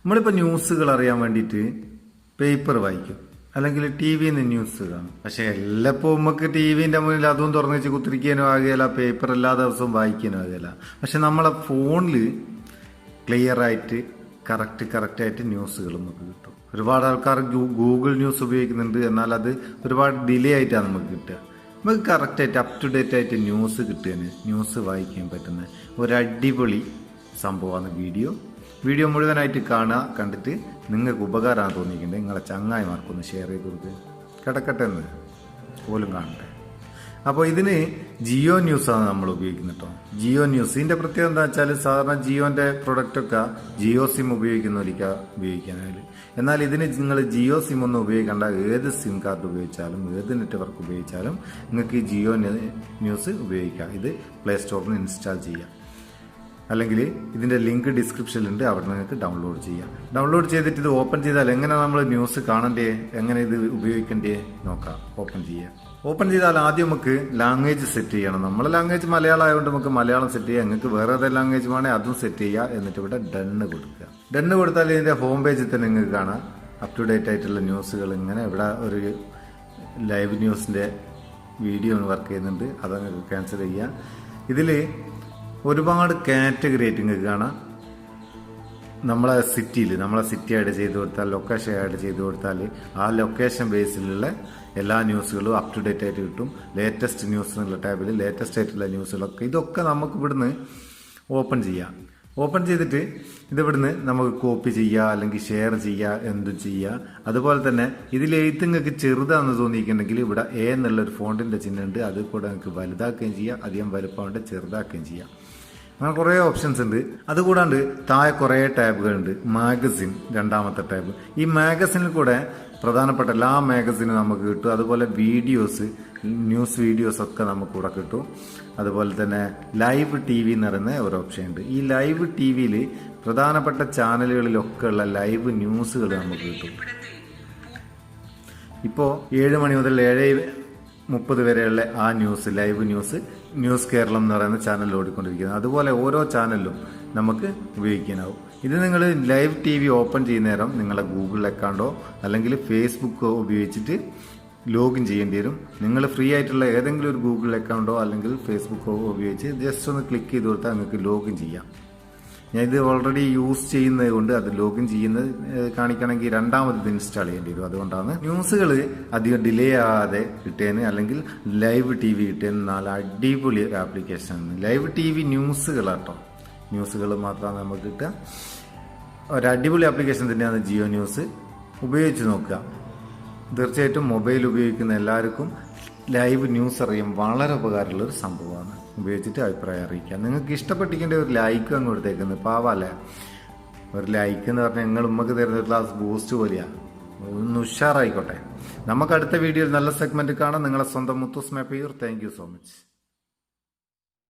നമ്മളിപ്പോൾ ന്യൂസുകൾ അറിയാൻ വേണ്ടിയിട്ട് പേപ്പർ വായിക്കും, അല്ലെങ്കിൽ ടി വിയിൽ നിന്ന് ന്യൂസ് കാണും. പക്ഷെ എല്ലപ്പോൾ നമുക്ക് ടി വിൻ്റെ മുന്നിൽ അതും തുറന്നു വെച്ച് കുത്തിരിക്കാനോ ആകുകയില്ല, പേപ്പർ എല്ലാ ദിവസവും വായിക്കാനോ ആകുകയില്ല. പക്ഷെ നമ്മളെ ഫോണിൽ ക്ലിയറായിട്ട് കറക്റ്റായിട്ട് ന്യൂസുകൾ നമുക്ക് കിട്ടും. ഒരുപാട് ആൾക്കാർ ഗൂഗിൾ ന്യൂസ് ഉപയോഗിക്കുന്നുണ്ട്, എന്നാൽ അത് ഒരുപാട് ഡിലേ ആയിട്ടാണ് നമുക്ക് കിട്ടുക. നമുക്ക് കറക്റ്റായിട്ട് അപ് ടു ഡേറ്റ് ആയിട്ട് ന്യൂസ് കിട്ടുകയാണ്, ന്യൂസ് വായിക്കാൻ പറ്റുന്ന ഒരു അടിപൊളി സംഭവമാണ് വീഡിയോ മുഴുവനായിട്ട് കാണുക. കണ്ടിട്ട് നിങ്ങൾക്ക് ഉപകാരമാണ് തോന്നിയിട്ടുണ്ടെങ്കിൽ നിങ്ങളെ ചങ്ങായിമാർക്കൊന്ന് ഷെയർ ചെയ്ത് കൊടുത്ത് കിടക്കട്ടെ എന്ന് പോലും കാണട്ടെ. അപ്പോൾ ഇതിന് ജിയോ ന്യൂസാണ് നമ്മൾ ഉപയോഗിക്കുന്നത് കേട്ടോ. ജിയോ ന്യൂസ് ഇതിൻ്റെ പ്രത്യേകത എന്താ വെച്ചാൽ, സാധാരണ ജിയോൻ്റെ പ്രൊഡക്റ്റൊക്കെ ജിയോ സിം ഉപയോഗിക്കുന്നവരിക്കാ ഉപയോഗിക്കാനായാലും. എന്നാൽ ഇതിന് നിങ്ങൾ ജിയോ സിം ഒന്നും ഉപയോഗിക്കേണ്ട, ഏത് സിം കാർഡ് ഉപയോഗിച്ചാലും ഏത് നെറ്റ്വർക്ക് ഉപയോഗിച്ചാലും നിങ്ങൾക്ക് ഈ ജിയോ ന്യൂസ് ഉപയോഗിക്കാം. ഇത് പ്ലേ സ്റ്റോറിൽ നിന്ന് ഇൻസ്റ്റാൾ ചെയ്യാം, അല്ലെങ്കിൽ ഇതിൻ്റെ ലിങ്ക് ഡിസ്ക്രിപ്ഷനിലുണ്ട്, അവിടെ നിങ്ങൾക്ക് ഡൗൺലോഡ് ചെയ്യാം. ഡൗൺലോഡ് ചെയ്തിട്ട് ഇത് ഓപ്പൺ ചെയ്താൽ എങ്ങനെ നമ്മൾ ന്യൂസ് കാണണ്ടേ, എങ്ങനെ ഇത് ഉപയോഗിക്കണ്ടേ നോക്കാം. ഓപ്പൺ ചെയ്താൽ ആദ്യം നമുക്ക് ലാംഗ്വേജ് സെറ്റ് ചെയ്യണം. നമ്മളെ ലാംഗ്വേജ് മലയാളം ആയതുകൊണ്ട് നമുക്ക് മലയാളം സെറ്റ് ചെയ്യാം. നിങ്ങൾക്ക് വേറെ ഏതെങ്കിലും ലാംഗ്വേജ് വേണേൽ അതും സെറ്റ് ചെയ്യുക. എന്നിട്ട് ഇവിടെ ഡണ്ണ് കൊടുക്കുക. ഡണ്ണ് കൊടുത്താൽ ഇതിൻ്റെ ഹോം പേജിൽ തന്നെ നിങ്ങൾക്ക് കാണാം അപ് ടു ഡേറ്റ് ആയിട്ടുള്ള ന്യൂസുകൾ. ഇങ്ങനെ ഇവിടെ ഒരു ലൈവ് ന്യൂസിൻ്റെ വീഡിയോ വർക്ക് ചെയ്യുന്നുണ്ട്, അത് നിങ്ങൾക്ക് ക്യാൻസൽ ചെയ്യാം. ഇതിൽ ഒരുപാട് കാറ്റഗറി ആയിട്ട് നിങ്ങൾക്ക് കാണാം. നമ്മളെ സിറ്റി ആഡ് ചെയ്ത് കൊടുത്താൽ, ലൊക്കേഷൻ ആഡ് ചെയ്ത് കൊടുത്താൽ ആ ലൊക്കേഷൻ ബേസിലുള്ള എല്ലാ ന്യൂസുകളും അപ് ടു ഡേറ്റ് ആയിട്ട് കിട്ടും. ലേറ്റസ്റ്റ് ന്യൂസ് എന്നുള്ള ടാബിൽ ലേറ്റസ്റ്റ് ആയിട്ടുള്ള ന്യൂസുകളൊക്കെ ഇതൊക്കെ നമുക്ക് ഇവിടുന്ന് ഓപ്പൺ ചെയ്യാം. ഓപ്പൺ ചെയ്തിട്ട് ഇതിവിടുന്ന് നമുക്ക് കോപ്പി ചെയ്യുക, അല്ലെങ്കിൽ ഷെയർ ചെയ്യുക, എന്തും ചെയ്യുക. അതുപോലെ തന്നെ ഇതിൽ നിങ്ങൾക്ക് ചെറുതാണെന്ന് തോന്നിയിട്ടുണ്ടെങ്കിൽ ഇവിടെ എ എന്നുള്ളൊരു ഫോണ്ടിൻ്റെ ചിഹ്നമുണ്ട്, അത് കൂടെ നിങ്ങൾക്ക് വലുതാക്കുകയും ചെയ്യാം, അധികം വലുപ്പമുണ്ട് ചെറുതാക്കുകയും ചെയ്യാം. അങ്ങനെ കുറേ ഓപ്ഷൻസ് ഉണ്ട്. അതുകൂടാണ്ട് താഴെ കുറേ ടാബുകളുണ്ട്. മാഗസിൻ രണ്ടാമത്തെ ടാബ്. ഈ മാഗസിനിൽ കൂടെ പ്രധാനപ്പെട്ട എല്ലാ മാഗസിനും നമുക്ക് കിട്ടും. അതുപോലെ ന്യൂസ് വീഡിയോസ് ഒക്കെ നമുക്ക് ഇവിടെ കിട്ടും. അതുപോലെ തന്നെ ലൈവ് ടി വി എന്ന് പറയുന്ന ഒരു ഓപ്ഷൻ ഉണ്ട്. ഈ ലൈവ് ടി വിയിൽ പ്രധാനപ്പെട്ട ചാനലുകളിലൊക്കെ ഉള്ള ലൈവ് ന്യൂസുകൾ നമുക്ക് കിട്ടും. ഇപ്പോൾ 7 മണി മുതൽ 7:30 വരെയുള്ള ആ ലൈവ് ന്യൂസ് കേരളം എന്ന് പറയുന്ന ചാനൽ ഓടിക്കൊണ്ടിരിക്കുന്നത്. അതുപോലെ ഓരോ ചാനലിലും നമുക്ക് ഉപയോഗിക്കാനാവും. ഇത് നിങ്ങൾ ലൈവ് ടി വി ഓപ്പൺ ചെയ്യുന്ന നേരം നിങ്ങളെ ഗൂഗിൾ അക്കൗണ്ടോ അല്ലെങ്കിൽ ഫേസ്ബുക്കോ ഉപയോഗിച്ചിട്ട് ലോഗിൻ ചെയ്യേണ്ടി വരും. നിങ്ങൾ ഫ്രീ ആയിട്ടുള്ള ഏതെങ്കിലും ഒരു ഗൂഗിൾ അക്കൗണ്ടോ അല്ലെങ്കിൽ ഫേസ്ബുക്കോ ഉപയോഗിച്ച് ജസ്റ്റ് ഒന്ന് ക്ലിക്ക് ചെയ്ത് കൊടുത്താൽ നിങ്ങൾക്ക് ലോഗിൻ ചെയ്യാം. ഞാൻ ഇത് ഓൾറെഡി യൂസ് ചെയ്യുന്നത് കൊണ്ട് അത് ലോഗിൻ ചെയ്യുന്നത് കാണിക്കണമെങ്കിൽ രണ്ടാമത് ഇത് ഇൻസ്റ്റാൾ ചെയ്യേണ്ടി വരും. അതുകൊണ്ടാണ് ന്യൂസുകൾ അധികം ഡിലേ ആകാതെ കിട്ടിയതിന്, അല്ലെങ്കിൽ ലൈവ് ടി വി കിട്ടിയതിന് നല്ല അടിപൊളി ആപ്ലിക്കേഷനാണ് ലൈവ് ടി വി ന്യൂസുകളാട്ടോ. ന്യൂസുകൾ മാത്രമാണ് നമുക്ക് കിട്ടുക. ഒരു അടിപൊളി ആപ്ലിക്കേഷൻ തന്നെയാണ് ജിയോ ന്യൂസ്. ഉപയോഗിച്ച് നോക്കുക. തീർച്ചയായിട്ടും മൊബൈൽ ഉപയോഗിക്കുന്ന എല്ലാവർക്കും ലൈവ് ന്യൂസ് അറിയാൻ വളരെ ഉപകാരമുള്ളൊരു സംഭവമാണ്. ഉപയോഗിച്ചിട്ട് അഭിപ്രായം അറിയിക്കുക. നിങ്ങൾക്ക് ഇഷ്ടപ്പെട്ടിക്കേണ്ട ഒരു ലൈക്ക് അങ്ങ് കൊടുത്തേക്കുന്നത് പാവല്ലേ. ഒരു ലൈക്ക് എന്ന് പറഞ്ഞാൽ നിങ്ങൾ ഉമ്മക്ക് തരുന്ന ഒരു ഗ്ലാസ് ബൂസ്റ്റ് പോലെയാണ്. ഒന്ന് ഉഷാറായിക്കോട്ടെ. നമുക്ക് അടുത്ത വീഡിയോയിൽ നല്ല സെഗ്മെന്റ് കാണാം. നിങ്ങളെ സ്വന്തം Muthoos Meppayur. Thank you so much.